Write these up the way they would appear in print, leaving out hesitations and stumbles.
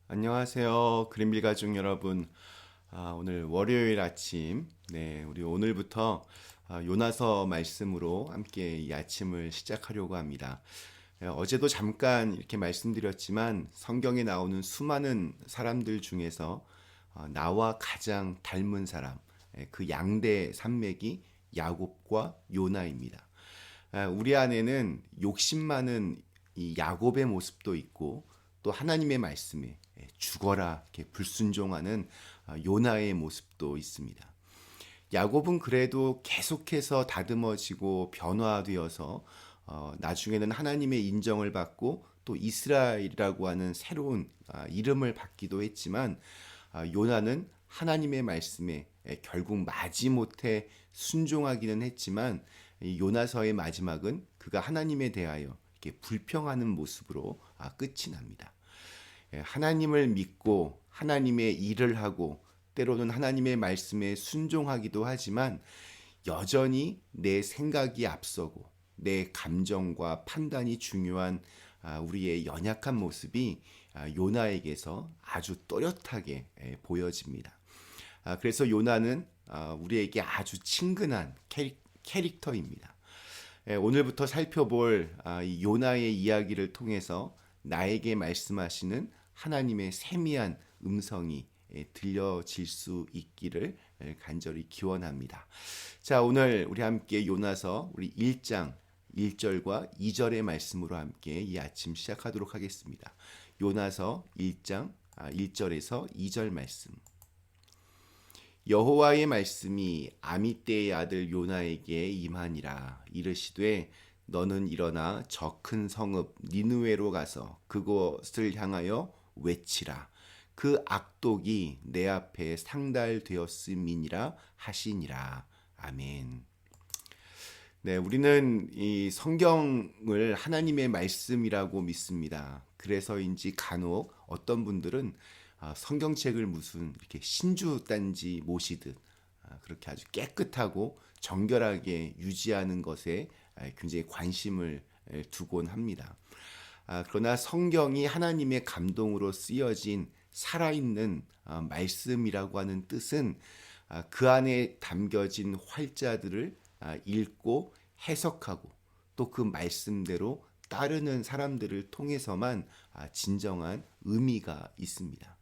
안녕하세요. 그린빌 가족 여러분. 오늘 월요일 아침, 우리 오늘부터 요나서 말씀으로 함께 이 아침을 시작하려고 합니다. 어제도 잠깐 이렇게 말씀드렸지만 성경에 나오는 수많은 사람들 중에서 나와 가장 닮은 사람, 그 양대 산맥이 야곱과 요나입니다. 우리 안에는 욕심 많은 이 야곱의 모습도 있고 또 하나님의 말씀에 죽어라 이렇게 불순종하는 요나의 모습도 있습니다. 야곱은 그래도 계속해서 다듬어지고 변화되어서 나중에는 하나님의 인정을 받고 또 이스라엘이라고 하는 새로운 이름을 받기도 했지만 요나는 하나님의 말씀에 결국 마지못해 순종하기는 했지만 이 요나서의 마지막은 그가 하나님에 대하여 이렇게 불평하는 모습으로 끝이 납니다. 하나님을 믿고 하나님의 일을 하고 때로는 하나님의 말씀에 순종하기도 하지만 여전히 내 생각이 앞서고 내 감정과 판단이 중요한 우리의 연약한 모습이 요나에게서 아주 또렷하게 보여집니다. 그래서 요나는 우리에게 아주 친근한 캐릭터입니다. 오늘부터 살펴볼 이 요나의 이야기를 통해서 나에게 말씀하시는 하나님의 세미한 음성이 들려질 수 있기를 간절히 기원합니다. 자, 오늘 우리 함께 요나서 우리 1장 1절과 2절의 말씀으로 함께 이 아침 시작하도록 하겠습니다. 요나서 1장 1절에서 2절 말씀. 여호와의 말씀이 아미떼의 아들 요나에게 임하니라. 이르시되 너는 일어나 저 큰 성읍 니느웨로 가서 그곳을 향하여 외치라. 그 악독이 내 앞에 상달되었음이니라 하시니라. 아멘. 네, 우리는 이 성경을 하나님의 말씀이라고 믿습니다. 그래서인지 간혹 어떤 분들은 성경책을 무슨 이렇게 신주단지 모시듯 그렇게 아주 깨끗하고 정결하게 유지하는 것에 굉장히 관심을 두곤 합니다. 그러나 성경이 하나님의 감동으로 쓰여진 살아있는 말씀이라고 하는 뜻은 그 안에 담겨진 활자들을 읽고 해석하고 또 그 말씀대로 따르는 사람들을 통해서만 진정한 의미가 있습니다.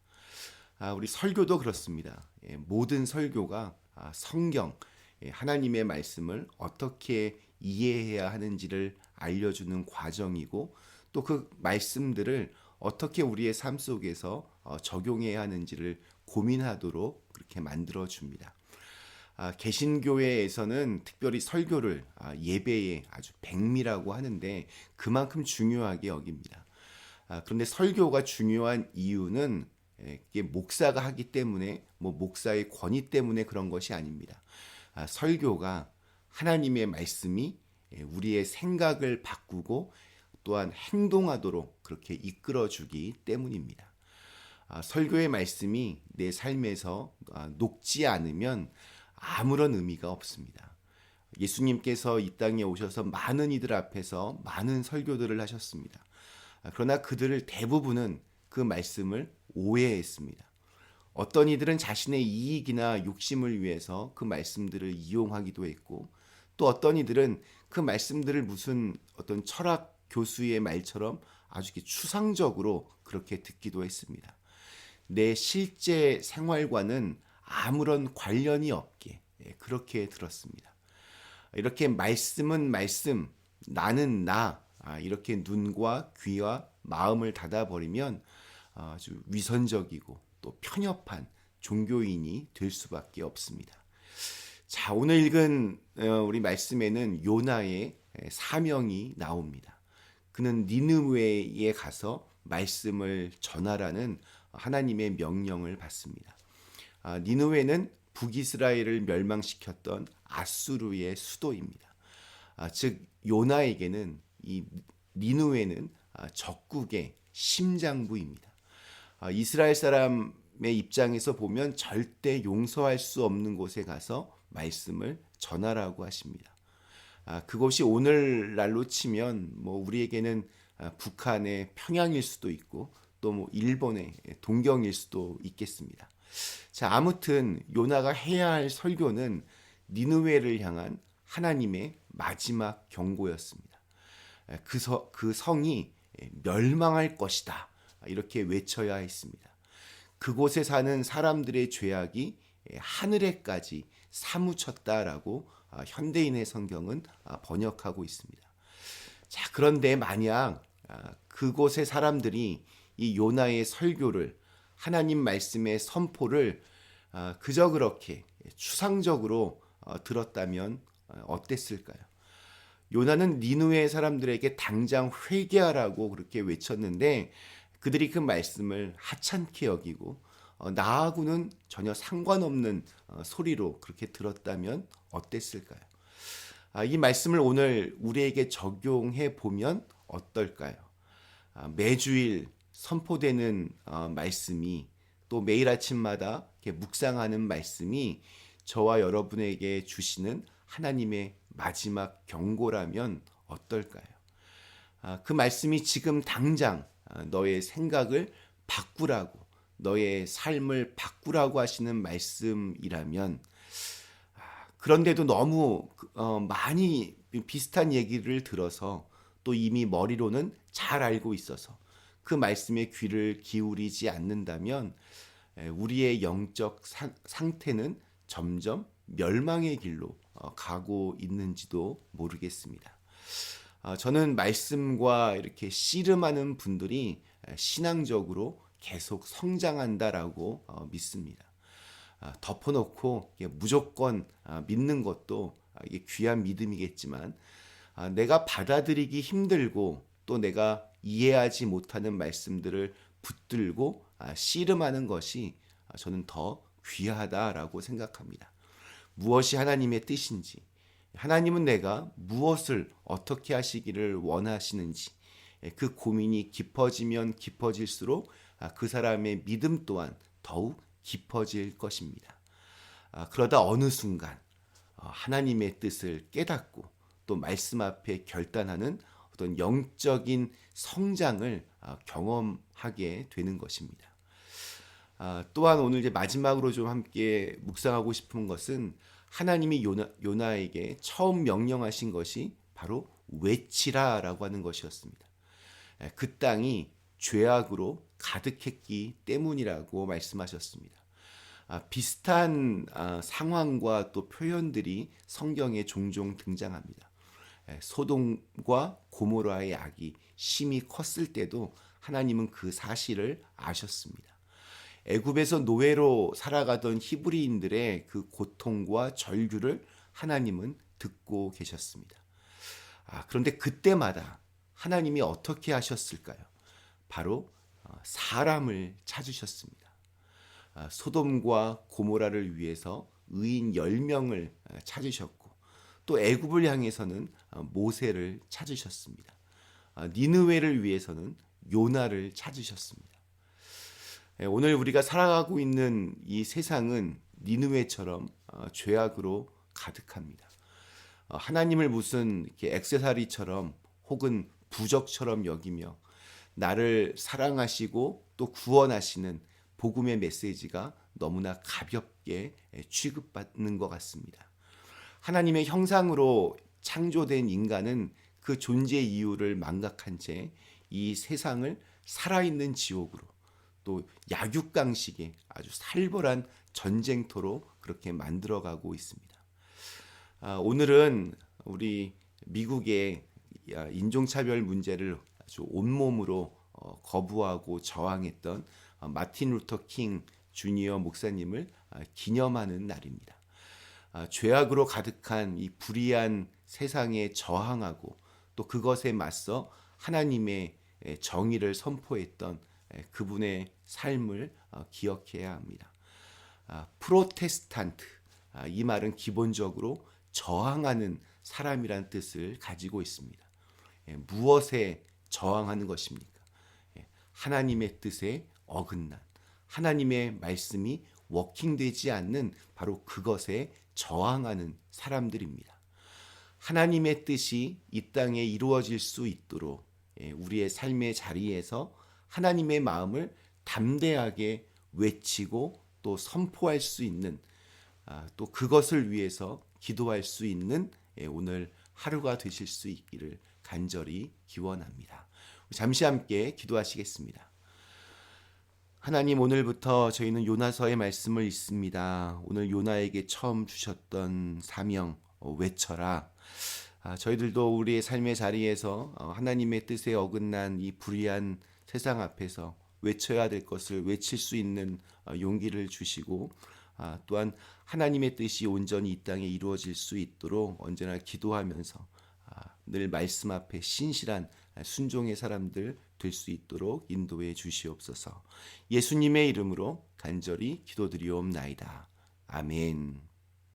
우리 설교도 그렇습니다. 모든 설교가 성경, 하나님의 말씀을 어떻게 이해해야 하는지를 알려주는 과정이고 또 그 말씀들을 어떻게 우리의 삶 속에서 적용해야 하는지를 고민하도록 그렇게 만들어 줍니다. 개신교회에서는 특별히 설교를 예배의 아주 백미라고 하는데 그만큼 중요하게 여깁니다. 그런데 설교가 중요한 이유는 이게 목사가 하기 때문에 뭐 목사의 권위 때문에 그런 것이 아닙니다. 설교가 하나님의 말씀이 우리의 생각을 바꾸고 또한 행동하도록 그렇게 이끌어주기 때문입니다. 설교의 말씀이 내 삶에서 녹지 않으면 아무런 의미가 없습니다. 예수님께서 이 땅에 오셔서 많은 이들 앞에서 많은 설교들을 하셨습니다. 그러나 그들을 대부분은 그 말씀을 오해했습니다. 어떤 이들은 자신의 이익이나 욕심을 위해서 그 말씀들을 이용하기도 했고 또 어떤 이들은 그 말씀들을 무슨 어떤 철학 교수의 말처럼 아주 추상적으로 그렇게 듣기도 했습니다. 내 실제 생활과는 아무런 관련이 없게 그렇게 들었습니다. 이렇게 말씀은 말씀, 나는 나 이렇게 눈과 귀와 마음을 닫아버리면 아주 위선적이고 또 편협한 종교인이 될 수밖에 없습니다. 자, 오늘 읽은 우리 말씀에는 요나의 사명이 나옵니다. 그는 니느웨에 가서 말씀을 전하라는 하나님의 명령을 받습니다. 니느웨는 북이스라엘을 멸망시켰던 아수르의 수도입니다. 즉 요나에게는 이 니느웨는 적국의 심장부입니다. 이스라엘 사람의 입장에서 보면 절대 용서할 수 없는 곳에 가서 말씀을 전하라고 하십니다. 그것이 오늘날로 치면 뭐 우리에게는 북한의 평양일 수도 있고 또 뭐 일본의 동경일 수도 있겠습니다. 자, 아무튼 요나가 해야 할 설교는 니느웨를 향한 하나님의 마지막 경고였습니다. 그 성이 멸망할 것이다. 이렇게 외쳐야 했습니다. 그곳에 사는 사람들의 죄악이 하늘에까지 사무쳤다라고 현대인의 성경은 번역하고 있습니다. 자, 그런데 만약 그곳의 사람들이 이 요나의 설교를 하나님 말씀의 선포를 그저 그렇게 추상적으로 들었다면 어땠을까요? 요나는 니느웨 사람들에게 당장 회개하라고 그렇게 외쳤는데 그들이 그 말씀을 하찮게 여기고 나하고는 전혀 상관없는 소리로 그렇게 들었다면 어땠을까요? 이 말씀을 오늘 우리에게 적용해 보면 어떨까요? 매주일 선포되는 말씀이 또 매일 아침마다 이렇게 묵상하는 말씀이 저와 여러분에게 주시는 하나님의 마지막 경고라면 어떨까요? 그 말씀이 지금 당장 너의 생각을 바꾸라고, 너의 삶을 바꾸라고 하시는 말씀이라면, 그런데도 너무 많이 비슷한 얘기를 들어서 또 이미 머리로는 잘 알고 있어서 그 말씀에 귀를 기울이지 않는다면 우리의 영적 상태는 점점 멸망의 길로 가고 있는지도 모르겠습니다. 저는 말씀과 이렇게 씨름하는 분들이 신앙적으로 계속 성장한다라고 믿습니다. 덮어놓고 무조건 믿는 것도 이게 귀한 믿음이겠지만 내가 받아들이기 힘들고 또 내가 이해하지 못하는 말씀들을 붙들고 씨름하는 것이 저는 더 귀하다라고 생각합니다. 무엇이 하나님의 뜻인지, 하나님은 내가 무엇을 어떻게 하시기를 원하시는지 그 고민이 깊어지면 깊어질수록 그 사람의 믿음 또한 더욱 깊어질 것입니다. 그러다 어느 순간 하나님의 뜻을 깨닫고 또 말씀 앞에 결단하는 어떤 영적인 성장을 경험하게 되는 것입니다. 또한 오늘 이제 마지막으로 좀 함께 묵상하고 싶은 것은 하나님이 요나에게 처음 명령하신 것이 바로 외치라라고 하는 것이었습니다. 그 땅이 죄악으로 가득했기 때문이라고 말씀하셨습니다. 비슷한 상황과 또 표현들이 성경에 종종 등장합니다. 소돔과 고모라의 악이 심히 컸을 때도 하나님은 그 사실을 아셨습니다. 애굽에서 노예로 살아가던 히브리인들의 그 고통과 절규를 하나님은 듣고 계셨습니다. 그런데 그때마다 하나님이 어떻게 하셨을까요? 바로 사람을 찾으셨습니다. 소돔과 고모라를 위해서 의인 10명을 찾으셨고 또 애굽을 향해서는 모세를 찾으셨습니다. 니느웨를 위해서는 요나를 찾으셨습니다. 오늘 우리가 살아가고 있는 이 세상은 니느웨처럼 죄악으로 가득합니다. 하나님을 무슨 이렇게 액세서리처럼 혹은 부적처럼 여기며 나를 사랑하시고 또 구원하시는 복음의 메시지가 너무나 가볍게 취급받는 것 같습니다. 하나님의 형상으로 창조된 인간은 그 존재 이유를 망각한 채 이 세상을 살아있는 지옥으로 또 약육강식의 아주 살벌한 전쟁터로 그렇게 만들어가고 있습니다. 오늘은 우리 미국의 인종차별 문제를 아주 온몸으로 거부하고 저항했던 마틴 루터 킹 주니어 목사님을 기념하는 날입니다. 죄악으로 가득한 이 불의한 세상에 저항하고 또 그것에 맞서 하나님의 정의를 선포했던 그분의 삶을 기억해야 합니다. 프로테스탄트, 이 말은 기본적으로 저항하는 사람이란 뜻을 가지고 있습니다. 무엇에 저항하는 것입니까? 하나님의 뜻에 어긋난, 하나님의 말씀이 워킹되지 않는 바로 그것에 저항하는 사람들입니다. 하나님의 뜻이 이 땅에 이루어질 수 있도록 우리의 삶의 자리에서 하나님의 마음을 담대하게 외치고 또 선포할 수 있는 또 그것을 위해서 기도할 수 있는 오늘 하루가 되실 수 있기를 간절히 기원합니다. 잠시 함께 기도하시겠습니다. 하나님, 오늘부터 저희는 요나서의 말씀을 읽습니다. 오늘 요나에게 처음 주셨던 사명 외쳐라. 저희들도 우리의 삶의 자리에서 하나님의 뜻에 어긋난 이 불의한 세상 앞에서 외쳐야 될 것을 외칠 수 있는 용기를 주시고 또한 하나님의 뜻이 온전히 이 땅에 이루어질 수 있도록 언제나 기도하면서 늘 말씀 앞에 신실한 순종의 사람들 될 수 있도록 인도해 주시옵소서. 예수님의 이름으로 간절히 기도드리옵나이다. 아멘.